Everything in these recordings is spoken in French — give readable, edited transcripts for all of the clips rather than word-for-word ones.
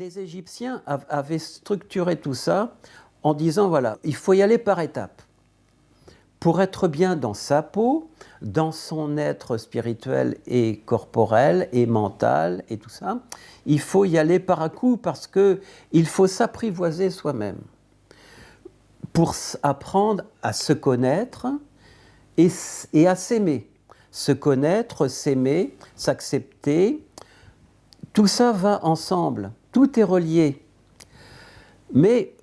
les Égyptiens avaient structuré tout ça en disant, voilà, il faut y aller par étapes. Pour être bien dans sa peau, dans son être spirituel et corporel et mental et tout ça, il faut y aller par à coup parce qu'il faut s'apprivoiser soi-même pour apprendre à se connaître et à s'aimer. Se connaître, s'aimer, s'accepter, tout ça va ensemble, tout est relié. Mais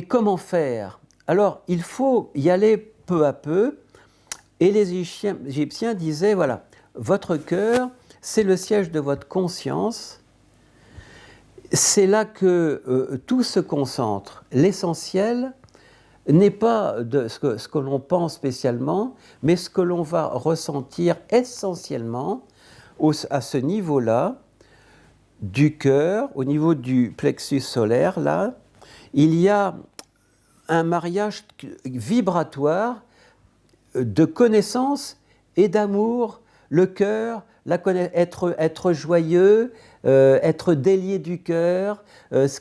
comment faire? Alors, il faut y aller peu à peu. Et les Égyptiens disaient, voilà, votre cœur, c'est le siège de votre conscience. C'est là que tout se concentre. L'essentiel n'est pas de ce que l'on pense spécialement, mais ce que l'on va ressentir essentiellement à ce niveau-là, du cœur, au niveau du plexus solaire, là, il y a un mariage vibratoire de connaissance et d'amour, le cœur, être joyeux, être délié du cœur,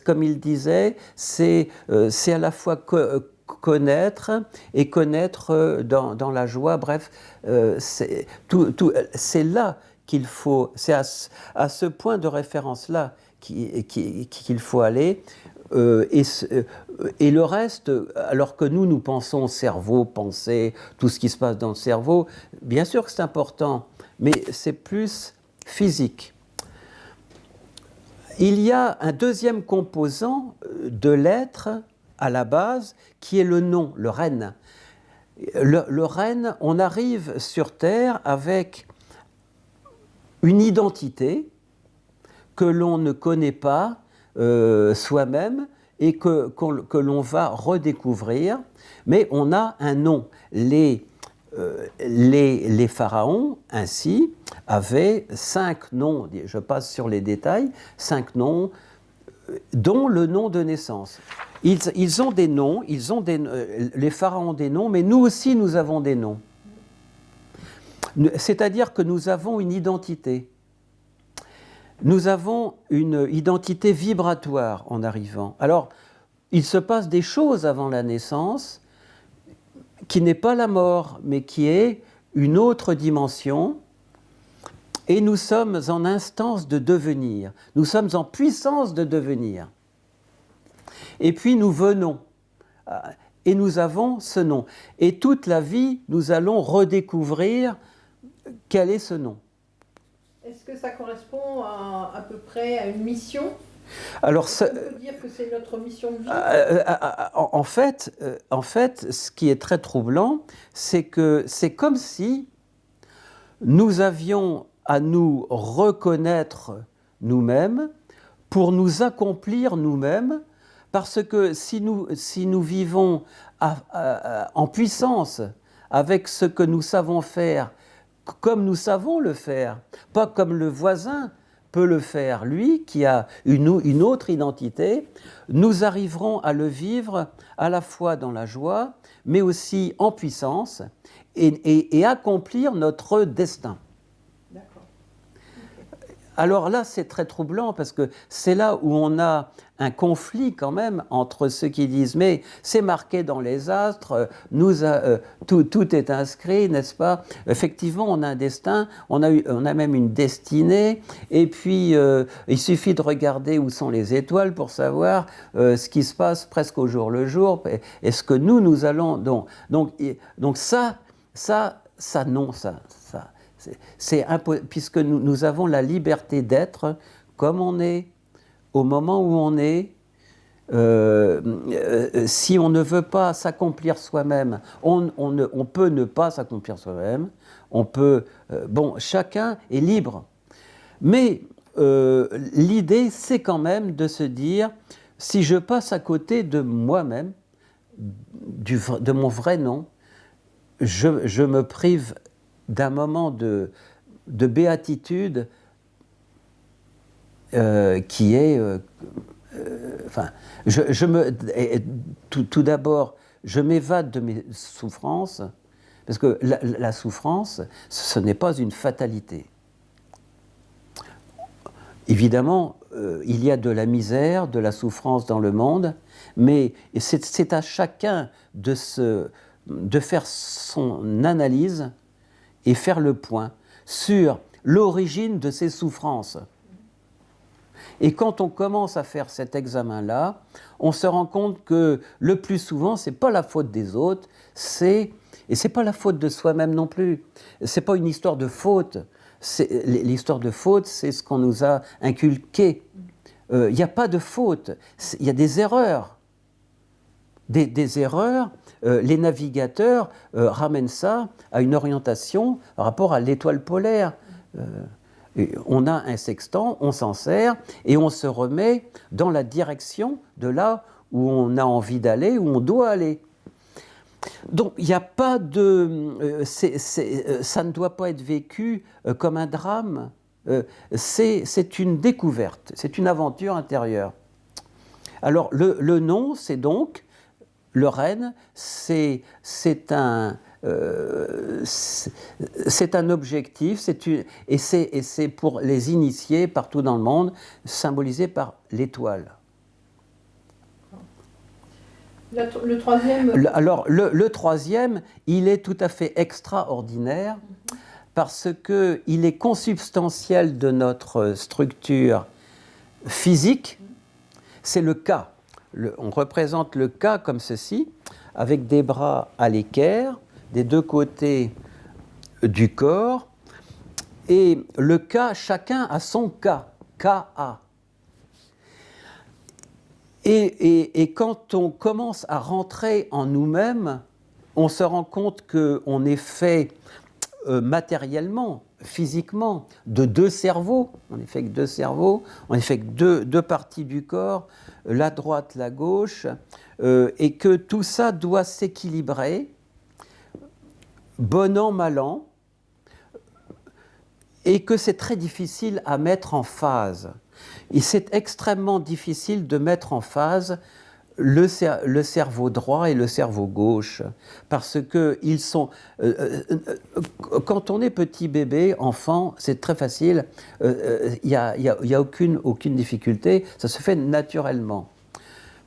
comme il disait, c'est à la fois connaître et connaître dans la joie, bref, c'est là qu'il faut, c'est à ce point de référence-là qu'il faut aller. Et le reste, alors que nous pensons cerveau, pensée, tout ce qui se passe dans le cerveau, bien sûr que c'est important, mais c'est plus physique. Il y a un deuxième composant de l'être à la base, qui est le nom, le reine. Le reine, on arrive sur Terre avec une identité que l'on ne connaît pas soi-même et que l'on va redécouvrir, mais on a un nom. Les pharaons, ainsi, avaient 5 noms, je passe sur les détails, 5 noms, dont le nom de naissance. Ils ont des noms, les pharaons ont des noms, mais nous aussi nous avons des noms. C'est-à-dire que nous avons une identité. Nous avons une identité vibratoire en arrivant. Alors, il se passe des choses avant la naissance qui n'est pas la mort, mais qui est une autre dimension. Et nous sommes en instance de devenir. Nous sommes en puissance de devenir. Et puis nous venons. Et nous avons ce nom. Et toute la vie, nous allons redécouvrir quel est ce nom. Est-ce que ça correspond à peu près à une mission? Alors, on peut dire que c'est notre mission de vie. En fait, ce qui est très troublant, c'est que c'est comme si nous avions à nous reconnaître nous-mêmes pour nous accomplir nous-mêmes, parce que si nous vivons en puissance avec ce que nous savons faire, comme nous savons le faire, pas comme le voisin peut le faire, lui qui a une autre identité, nous arriverons à le vivre à la fois dans la joie, mais aussi en puissance, et accomplir notre destin. D'accord. Okay. Alors là, c'est très troublant, parce que c'est là où on a un conflit quand même entre ceux qui disent « mais c'est marqué dans les astres, tout est inscrit, n'est-ce pas ?» Effectivement, on a un destin, on a même une destinée, et puis il suffit de regarder où sont les étoiles pour savoir ce qui se passe presque au jour le jour, et ce que nous allons... Donc ça non, puisque nous avons la liberté d'être comme on est, au moment où on est. Si on ne veut pas s'accomplir soi-même, on peut ne pas s'accomplir soi-même, chacun est libre. Mais l'idée, c'est quand même de se dire, si je passe à côté de moi-même, de mon vrai nom, je me prive d'un moment de béatitude qui est... tout d'abord, je m'évade de mes souffrances, parce que la souffrance, ce n'est pas une fatalité. Évidemment, il y a de la misère, de la souffrance dans le monde, mais c'est à chacun de faire son analyse et faire le point sur l'origine de ces souffrances. Et quand on commence à faire cet examen-là, on se rend compte que le plus souvent, ce n'est pas la faute des autres, et ce n'est pas la faute de soi-même non plus. Ce n'est pas une histoire de faute. L'histoire de faute, c'est ce qu'on nous a inculqué. Il n'y a pas de faute, il y a des erreurs. Des erreurs, les navigateurs ramènent ça à une orientation par rapport à l'étoile polaire. On a un sextant, on s'en sert et on se remet dans la direction de là où on a envie d'aller, où on doit aller. Donc il n'y a pas de... ça ne doit pas être vécu comme un drame. C'est une découverte, c'est une aventure intérieure. Alors le nom, c'est donc, le renne, c'est un objectif, et c'est pour les initiés partout dans le monde, symbolisé par l'étoile. Le troisième... Alors le troisième, il est tout à fait extraordinaire parce qu'il est consubstantiel de notre structure physique, c'est le Ka. On représente le Ka comme ceci, avec des bras à l'équerre, des deux côtés du corps, et le Ka, chacun a son Ka, Ka-A. Et quand on commence à rentrer en nous-mêmes, on se rend compte qu'on est fait matériellement, physiquement, de deux cerveaux. On est fait que deux cerveaux, on est fait que deux parties du corps, la droite, la gauche, et que tout ça doit s'équilibrer, bon an, mal an, et que c'est très difficile à mettre en phase. Et c'est extrêmement difficile de mettre en phase le cerveau droit et le cerveau gauche, parce que ils sont... quand on est petit bébé, enfant, c'est très facile, il n'y a aucune difficulté, ça se fait naturellement.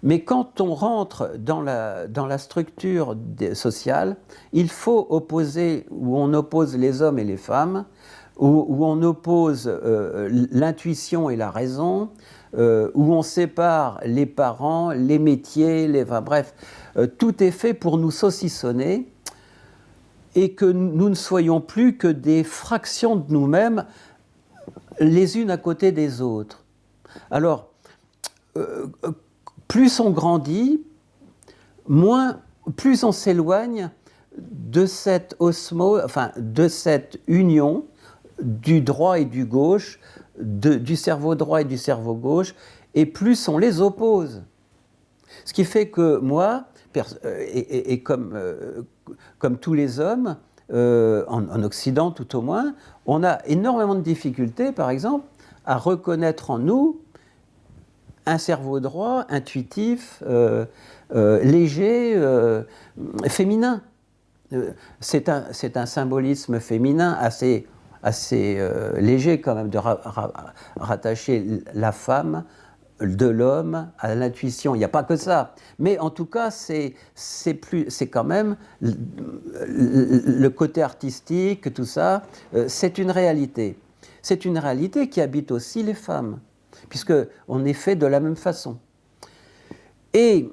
Mais quand on rentre dans la structure sociale, il faut opposer, où on oppose les hommes et les femmes, où on oppose l'intuition et la raison, où on sépare les parents, les métiers, enfin, bref, tout est fait pour nous saucissonner et que nous ne soyons plus que des fractions de nous-mêmes, les unes à côté des autres. Alors, plus on grandit, plus on s'éloigne de cette osmose, enfin, de cette union du droit et du gauche, du cerveau droit et du cerveau gauche, et plus on les oppose. Ce qui fait que moi, et comme tous les hommes, en Occident tout au moins, on a énormément de difficultés, par exemple, à reconnaître en nous un cerveau droit, intuitif, léger, féminin. C'est un symbolisme féminin assez léger quand même de rattacher la femme de l'homme à l'intuition. Il n'y a pas que ça. Mais en tout cas, c'est quand même le côté artistique, tout ça, c'est une réalité. C'est une réalité qui habite aussi les femmes, puisqu'on est fait de la même façon. Et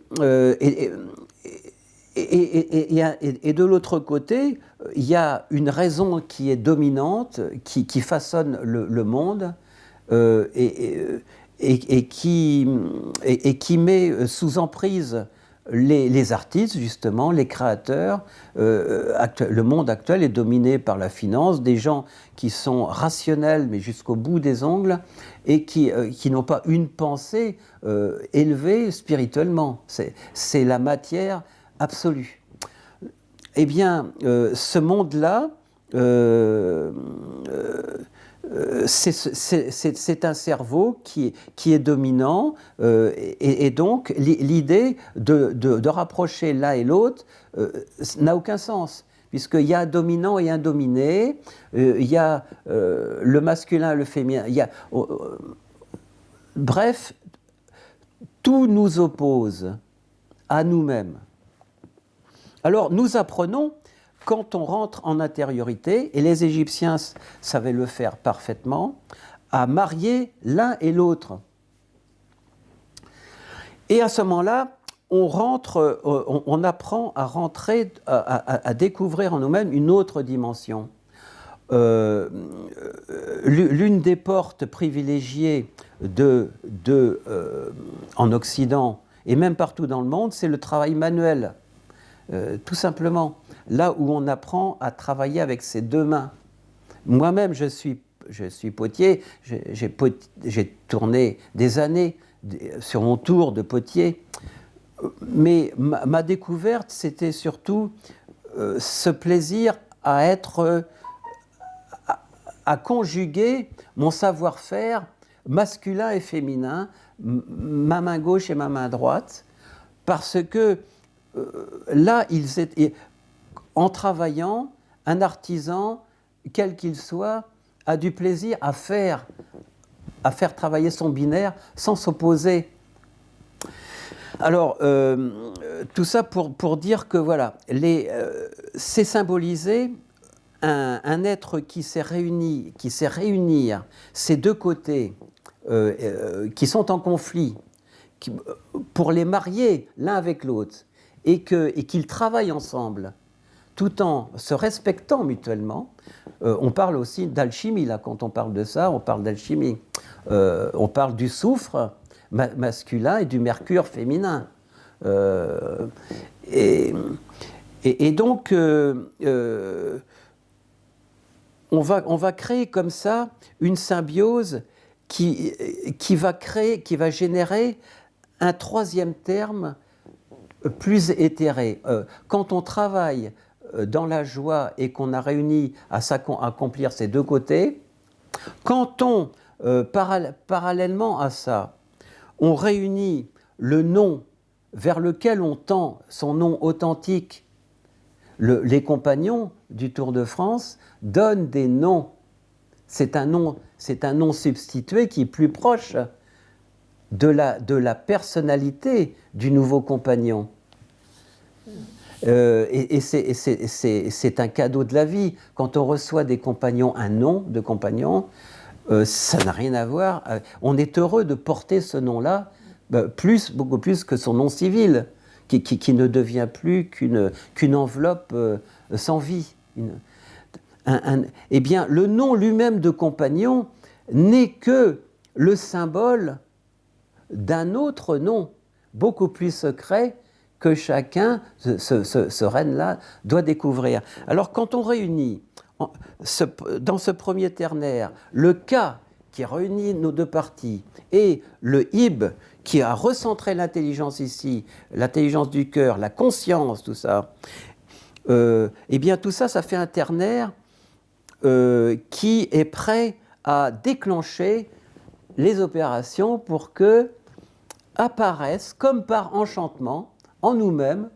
de l'autre côté, il y a une raison qui est dominante, qui façonne le monde et qui met sous emprise les artistes, justement, les créateurs. Le monde actuel est dominé par la finance, des gens qui sont rationnels, mais jusqu'au bout des ongles, et qui n'ont pas une pensée élevée spirituellement. C'est la matière absolue. Eh bien, ce monde-là, c'est un cerveau qui est dominant, et donc l'idée de rapprocher l'un et l'autre n'a aucun sens, puisqu'il y a un dominant et un dominé, il y a le masculin et le féminin, Bref, tout nous oppose à nous-mêmes. Alors nous apprenons, quand on rentre en intériorité, et les Égyptiens savaient le faire parfaitement, à marier l'un et l'autre. Et à ce moment-là, on apprend à rentrer, à découvrir en nous-mêmes une autre dimension. L'une des portes privilégiées en Occident et même partout dans le monde, c'est le travail manuel, tout simplement. Là où on apprend à travailler avec ses deux mains. Moi-même, je suis potier, j'ai tourné des années sur mon tour de potier, mais ma découverte, c'était surtout ce plaisir à conjuguer mon savoir-faire masculin et féminin, ma main gauche et ma main droite, parce que là, en travaillant, un artisan, quel qu'il soit, a du plaisir à faire travailler son binaire sans s'opposer. Alors, tout ça pour dire que voilà, c'est symbolisé un être qui sait réunir ces deux côtés qui sont en conflit, pour les marier l'un avec l'autre, et qu'ils travaillent ensemble, tout en se respectant mutuellement. On parle aussi d'alchimie, là, quand on parle de ça, on parle d'alchimie. On parle du soufre masculin et du mercure féminin. Et donc, on va créer comme ça une symbiose qui va générer un troisième terme plus éthéré. Quand on travaille dans la joie et qu'on a réuni à accomplir ces deux côtés, quand on, parallèlement à ça, on réunit le nom vers lequel on tend, son nom authentique, les compagnons du Tour de France donnent des noms. C'est un nom substitué qui est plus proche de la personnalité du nouveau compagnon. Et c'est un cadeau de la vie. Quand on reçoit des compagnons, un nom de compagnon, ça n'a rien à voir. On est heureux de porter ce nom-là, beaucoup plus que son nom civil, qui ne devient plus qu'une enveloppe sans vie. Eh bien, le nom lui-même de compagnon n'est que le symbole d'un autre nom, beaucoup plus secret, que chacun, ce renne-là, doit découvrir. Alors, quand on réunit, dans ce premier ternaire, le Ka qui réunit nos deux parties, et le Ib qui a recentré l'intelligence ici, l'intelligence du cœur, la conscience, tout ça, eh bien, tout ça, ça fait un ternaire qui est prêt à déclencher les opérations pour que apparaissent, comme par enchantement, en nous-mêmes,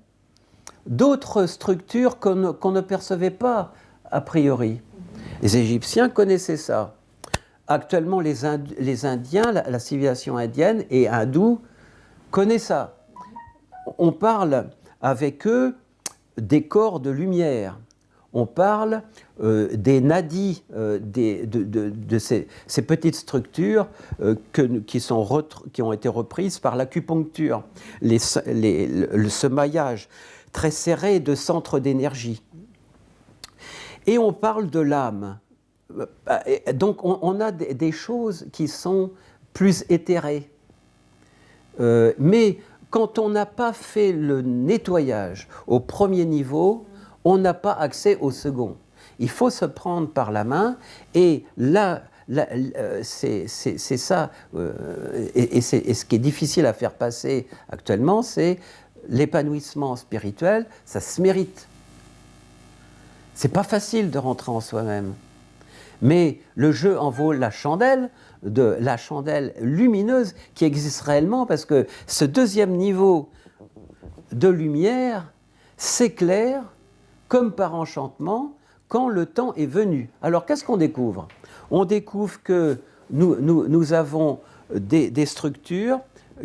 d'autres structures qu'on ne percevait pas a priori. Les Égyptiens connaissaient ça. Actuellement, les Indiens, la civilisation indienne et hindoue connaissent ça. On parle avec eux des corps de lumière. On parle des nadis, de ces petites structures qui ont été reprises par l'acupuncture, ce maillage très serré de centres d'énergie. Et on parle de l'âme. Donc on a des choses qui sont plus éthérées. Mais quand on n'a pas fait le nettoyage au premier niveau, on n'a pas accès au second. Il faut se prendre par la main, et là, c'est ça. Et ce qui est difficile à faire passer actuellement, c'est l'épanouissement spirituel, ça se mérite. C'est pas facile de rentrer en soi-même. Mais le jeu en vaut la chandelle lumineuse qui existe réellement, parce que ce deuxième niveau de lumière s'éclaire comme par enchantement quand le temps est venu. Alors qu'est-ce qu'on découvre ? On découvre que nous avons des structures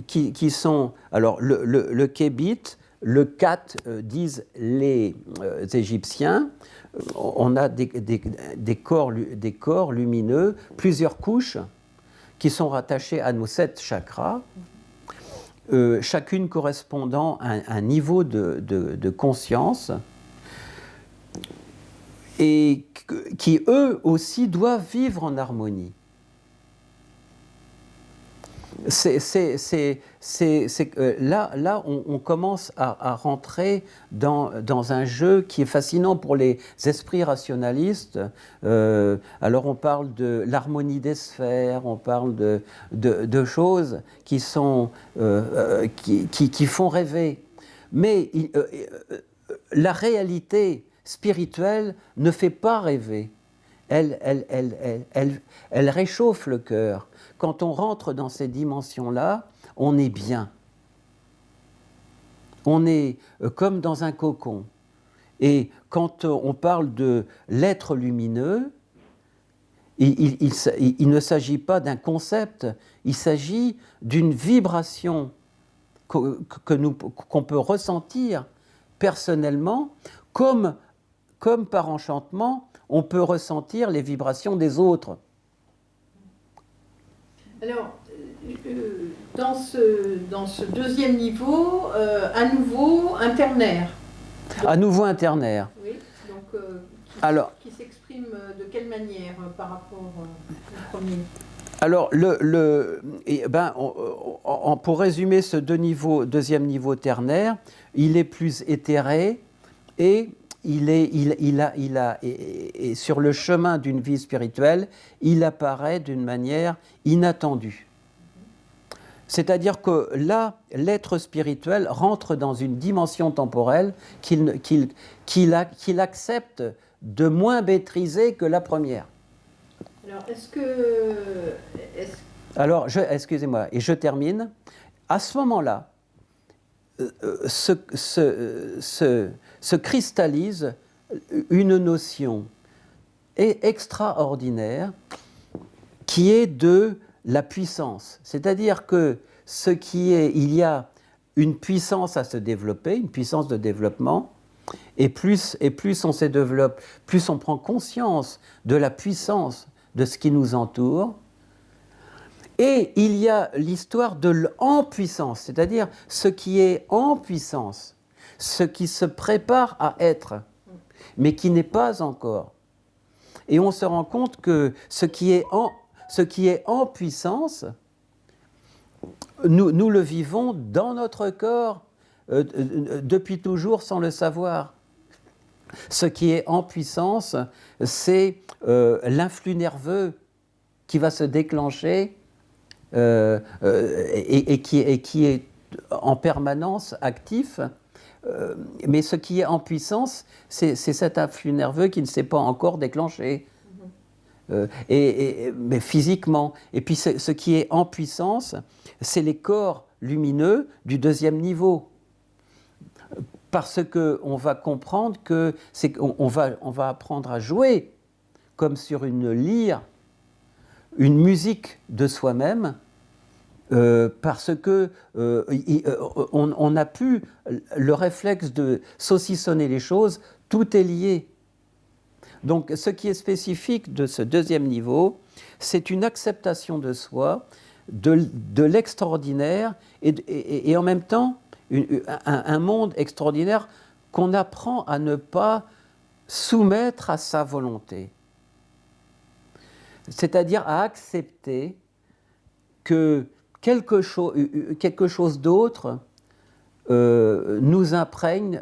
qui sont... Alors, le kébit, le kat, disent les Égyptiens. On a des corps lumineux, plusieurs couches, qui sont rattachées à nos 7 chakras, chacune correspondant à un niveau de conscience, et qui, eux aussi, doivent vivre en harmonie. Là, on commence à rentrer dans un jeu qui est fascinant pour les esprits rationalistes. Alors on parle de l'harmonie des sphères, on parle de choses qui font rêver. Mais la réalité spirituelle ne fait pas rêver. Elle réchauffe le cœur. Quand on rentre dans ces dimensions-là, on est bien. On est comme dans un cocon. Et quand on parle de l'être lumineux, il ne s'agit pas d'un concept, il s'agit d'une vibration qu'on peut ressentir personnellement, comme par enchantement, on peut ressentir les vibrations des autres. Alors, dans ce deuxième niveau, à nouveau, un ternaire. À nouveau un ternaire. Oui, donc qui s'exprime de quelle manière par rapport au premier ? Alors, pour résumer ce deuxième niveau ternaire, il est plus éthéré et et sur le chemin d'une vie spirituelle, il apparaît d'une manière inattendue. C'est-à-dire que là, l'être spirituel rentre dans une dimension temporelle qu'il accepte de moins maîtriser que la première. Alors, excusez-moi, et je termine. À ce moment-là, se cristallise une notion extraordinaire qui est de la puissance. C'est-à-dire que il y a une puissance à se développer, une puissance de développement, et plus on se développe, plus on prend conscience de la puissance de ce qui nous entoure. Et il y a l'histoire de l'en-puissance, c'est-à-dire ce qui est en puissance, ce qui se prépare à être, mais qui n'est pas encore. Et on se rend compte que ce qui est en puissance, nous le vivons dans notre corps depuis toujours sans le savoir. Ce qui est en puissance, c'est l'influx nerveux qui va se déclencher et qui est en permanence actif. Mais ce qui est en puissance, c'est cet influx nerveux qui ne s'est pas encore déclenché. Mais physiquement. Et puis ce qui est en puissance, c'est les corps lumineux du deuxième niveau. Parce qu'on va comprendre qu'on va apprendre à jouer comme sur une lyre, une musique de soi-même, parce que on a pu le réflexe de saucissonner les choses, tout est lié. Donc ce qui est spécifique de ce deuxième niveau, c'est une acceptation de soi, de l'extraordinaire et en même temps un monde extraordinaire qu'on apprend à ne pas soumettre à sa volonté. C'est-à-dire à accepter que quelque chose d'autre nous imprègne,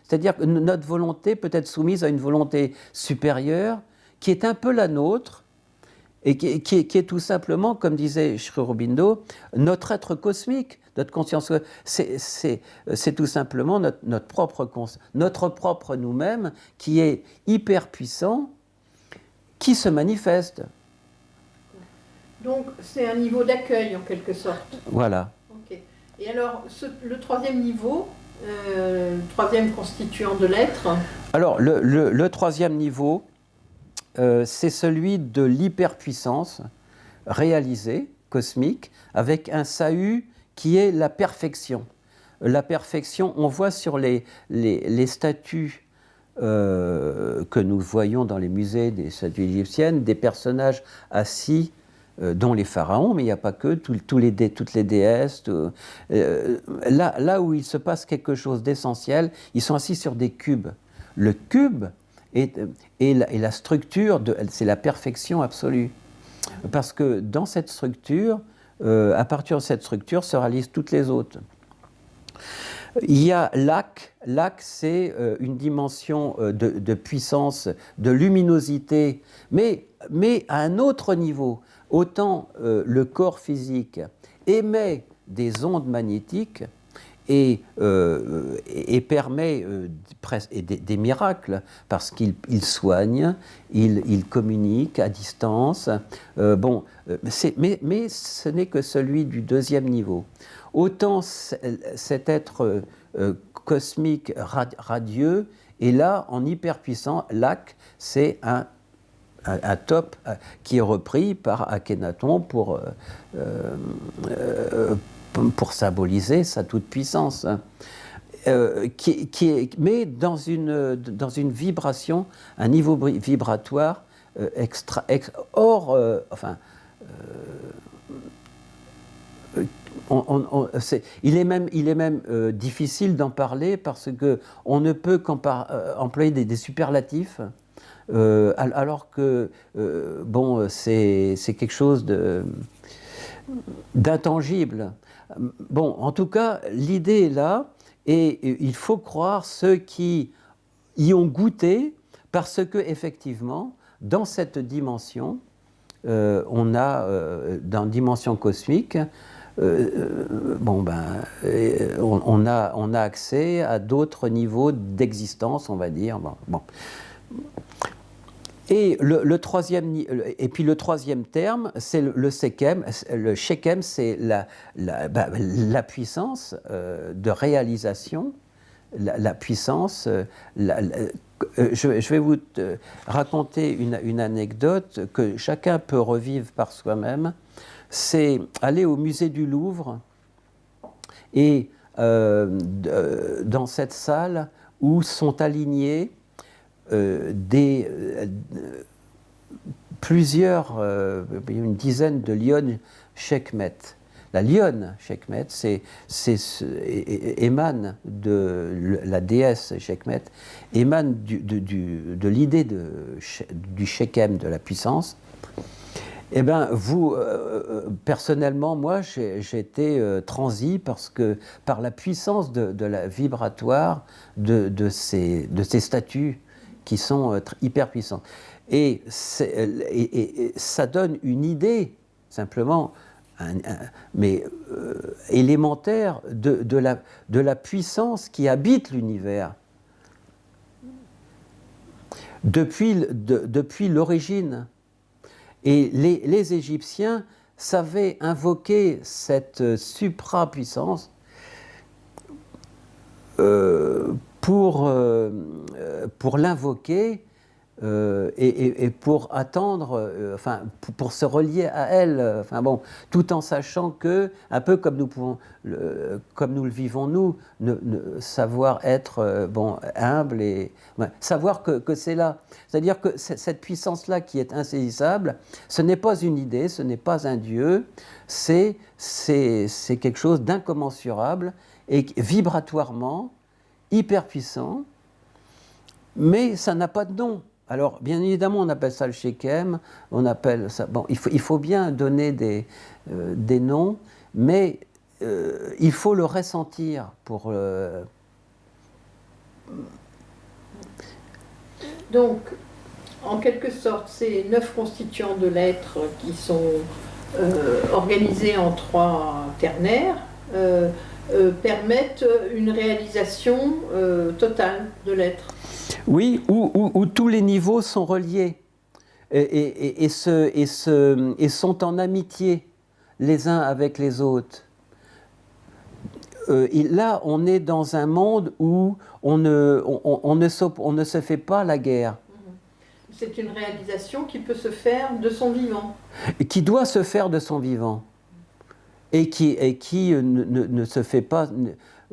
c'est-à-dire que notre volonté peut être soumise à une volonté supérieure qui est un peu la nôtre et qui est tout simplement, comme disait Sri Aurobindo, notre être cosmique, notre conscience. C'est tout simplement notre propre nous-mêmes qui est hyper puissant, qui se manifeste. Donc c'est un niveau d'accueil en quelque sorte. Voilà. Okay. Et alors le troisième niveau, le troisième constituant de l'être. Alors le troisième niveau, c'est celui de l'hyperpuissance réalisée, cosmique avec un sahu qui est la perfection. La perfection, on voit sur les statues que nous voyons dans les musées des statues égyptiennes, des personnages assis, dont les pharaons, mais il n'y a pas que, toutes les déesses. Là où il se passe quelque chose d'essentiel, ils sont assis sur des cubes. Le cube est la structure, c'est la perfection absolue. Parce que dans cette structure, à partir de cette structure, se réalisent toutes les autres. Il y a l'Ak. L'Ak, c'est une dimension de puissance, de luminosité, mais à un autre niveau. Autant le corps physique émet des ondes magnétiques et permet des miracles, parce qu'il soigne, il communique à distance. Mais ce n'est que celui du deuxième niveau. Autant cet être cosmique radieux est là en hyperpuissant. L'Ak, c'est un top qui est repris par Akhenaton pour symboliser sa toute-puissance, mais dans une vibration, un niveau vibratoire il est même difficile d'en parler parce qu'on ne peut qu'employer des superlatifs, alors que c'est quelque chose d'intangible. Bon, en tout cas, l'idée est là, et il faut croire ceux qui y ont goûté, parce que effectivement, dans cette dimension, on a, dans dimension cosmique, on a accès à d'autres niveaux d'existence, on va dire. Bon. Et le troisième terme, c'est le Shechem. Le Shechem, c'est la puissance de réalisation, la puissance. Je vais vous raconter une anecdote que chacun peut revivre par soi-même. C'est aller au musée du Louvre et dans cette salle où sont alignés une dizaine de lionnes Sekhmet. La lionne Sekhmet, émane de la déesse Sekhmet, émane de l'idée du Shechem, de la puissance. Eh bien, personnellement, moi, j'ai été transi par la puissance de la vibratoire de ces statues qui sont hyper puissantes. Et ça donne une idée, simplement, mais élémentaire, de la puissance qui habite l'univers depuis l'origine. Et les Égyptiens savaient invoquer cette suprapuissance pour l'invoquer et pour attendre, pour se relier à elle, tout en sachant que, un peu comme nous le vivons nous, savoir être humble et savoir que c'est là. C'est-à-dire que cette puissance-là qui est insaisissable, ce n'est pas une idée, ce n'est pas un dieu, c'est quelque chose d'incommensurable et vibratoirement hyper puissant, mais ça n'a pas de nom. Alors, bien évidemment, on appelle ça le Shechem, on appelle ça... Bon, il faut bien donner des noms, mais il faut le ressentir pour... Donc, en quelque sorte, ces 9 constituants de l'être qui sont organisés en 3 ternaires permettent une réalisation totale de l'être. Oui, où tous les niveaux sont reliés et sont en amitié les uns avec les autres. Là, on est dans un monde où on ne se fait pas la guerre. C'est une réalisation qui peut se faire de son vivant. Qui doit se faire de son vivant. et qui ne se fait pas,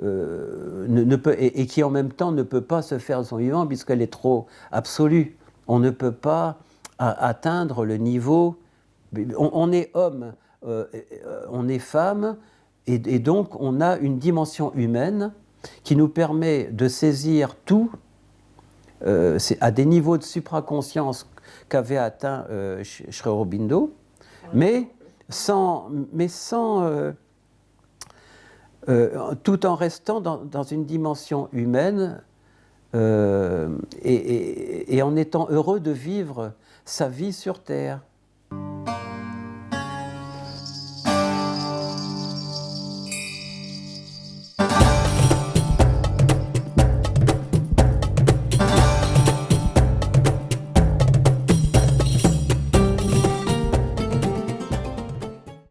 ne peut, et qui en même temps ne peut pas se faire de son vivant puisqu'elle est trop absolue. On ne peut pas atteindre le niveau. On est homme, on est femme, et donc on a une dimension humaine qui nous permet de saisir tout à des niveaux de supraconscience qu'avait atteint Sri Aurobindo, mais tout en restant dans une dimension humaine et en étant heureux de vivre sa vie sur Terre.